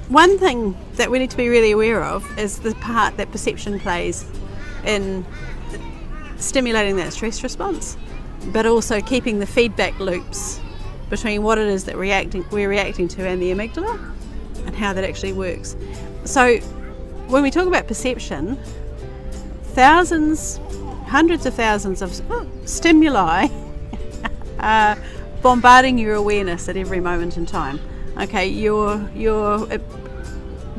one thing that we need to be really aware of is the part that perception plays in stimulating that stress response, but also keeping the feedback loops between what it is that we're reacting to and the amygdala and how that actually works. So when we talk about perception, hundreds of thousands of stimuli are bombarding your awareness at every moment in time. Okay, your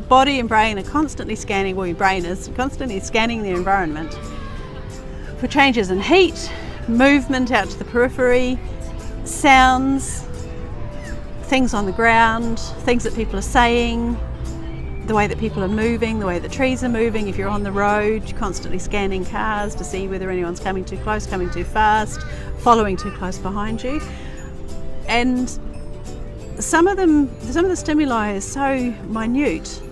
body and brain are constantly scanning, well, your brain is constantly scanning the environment for changes in heat, movement out to the periphery, sounds, things on the ground, things that people are saying, the way that people are moving, the way that trees are moving. If you're on the road, you're constantly scanning cars to see whether anyone's coming too close, coming too fast, following too close behind you. And some of the stimuli is so minute,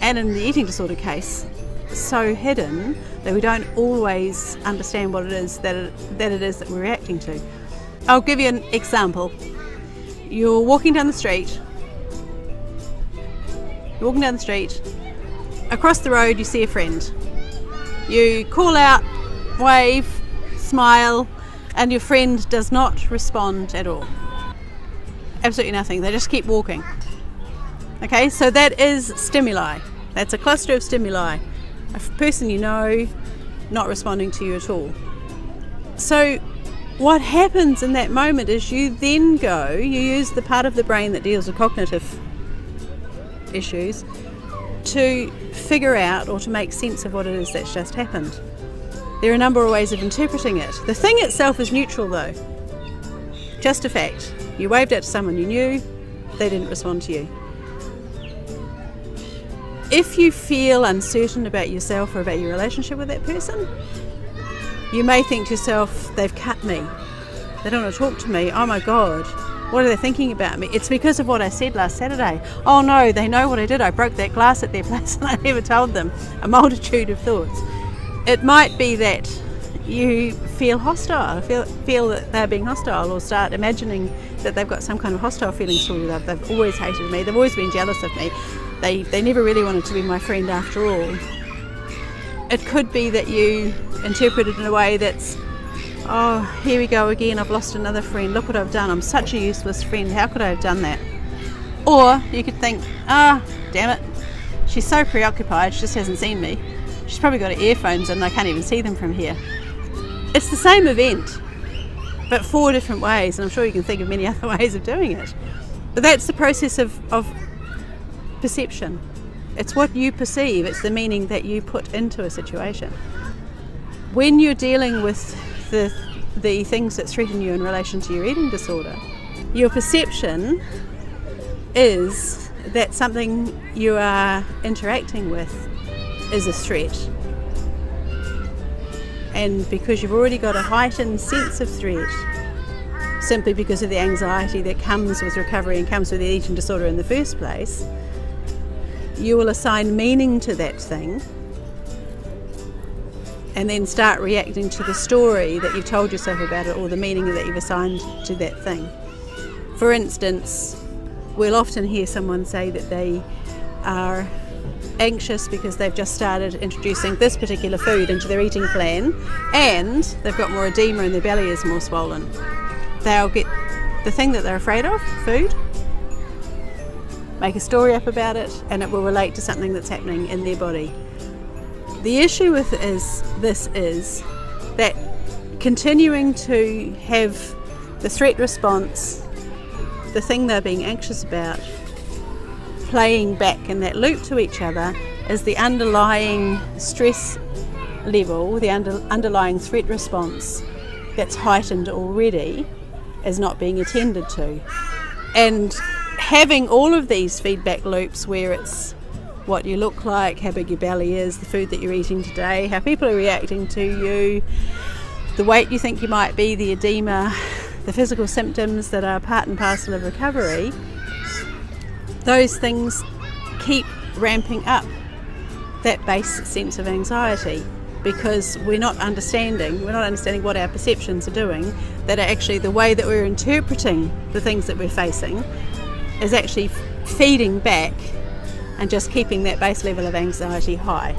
and in the eating disorder case, so hidden that we don't always understand what it is that we're reacting to. I'll give you an example. You're walking down the street. Across the road you see a friend. You call out, wave, smile, and your friend does not respond at all. Absolutely nothing. They just keep walking. Okay, so that is stimuli. That's a cluster of stimuli. A person you know not responding to you at all. So what happens in that moment is you use the part of the brain that deals with cognitive issues to figure out or to make sense of what it is that's just happened. There are a number of ways of interpreting it. The thing itself is neutral though. Just a fact. You waved at someone you knew, they didn't respond to you. If you feel uncertain about yourself or about your relationship with that person, you may think to yourself, they've cut me. They don't want to talk to me. Oh my God, what are they thinking about me? It's because of what I said last Saturday. Oh no, they know what I did. I broke that glass at their place and I never told them. A multitude of thoughts. It might be that you feel hostile, feel that they're being hostile, or start imagining that they've got some kind of hostile feelings toward you. They've always hated me. They've always been jealous of me. They never really wanted to be my friend after all. It could be that you interpret it in a way that's, oh, here we go again, I've lost another friend, look what I've done, I'm such a useless friend, how could I have done that? Or you could think, damn it, she's so preoccupied, she just hasn't seen me. She's probably got her earphones and I can't even see them from here. It's the same event, but 4 different ways, and I'm sure you can think of many other ways of doing it. But that's the process of perception. It's what you perceive, it's the meaning that you put into a situation. When you're dealing with the things that threaten you in relation to your eating disorder, your perception is that something you are interacting with is a threat. And because you've already got a heightened sense of threat, simply because of the anxiety that comes with recovery and comes with the eating disorder in the first place, you will assign meaning to that thing and then start reacting to the story that you've told yourself about it, or the meaning that you've assigned to that thing. For instance, we'll often hear someone say that they are anxious because they've just started introducing this particular food into their eating plan and they've got more edema and their belly is more swollen. They'll get the thing that they're afraid of, food, make a story up about it, and it will relate to something that's happening in their body. The issue with this is that continuing to have the threat response, the thing they're being anxious about, playing back in that loop to each other, is the underlying stress level, the underlying threat response that's heightened already is not being attended to. And having all of these feedback loops where it's what you look like, how big your belly is, the food that you're eating today, how people are reacting to you, the weight you think you might be, the edema, the physical symptoms that are part and parcel of recovery, those things keep ramping up that base sense of anxiety, because we're not understanding what our perceptions are doing, that are actually the way that we're interpreting the things that we're facing is actually feeding back and just keeping that base level of anxiety high.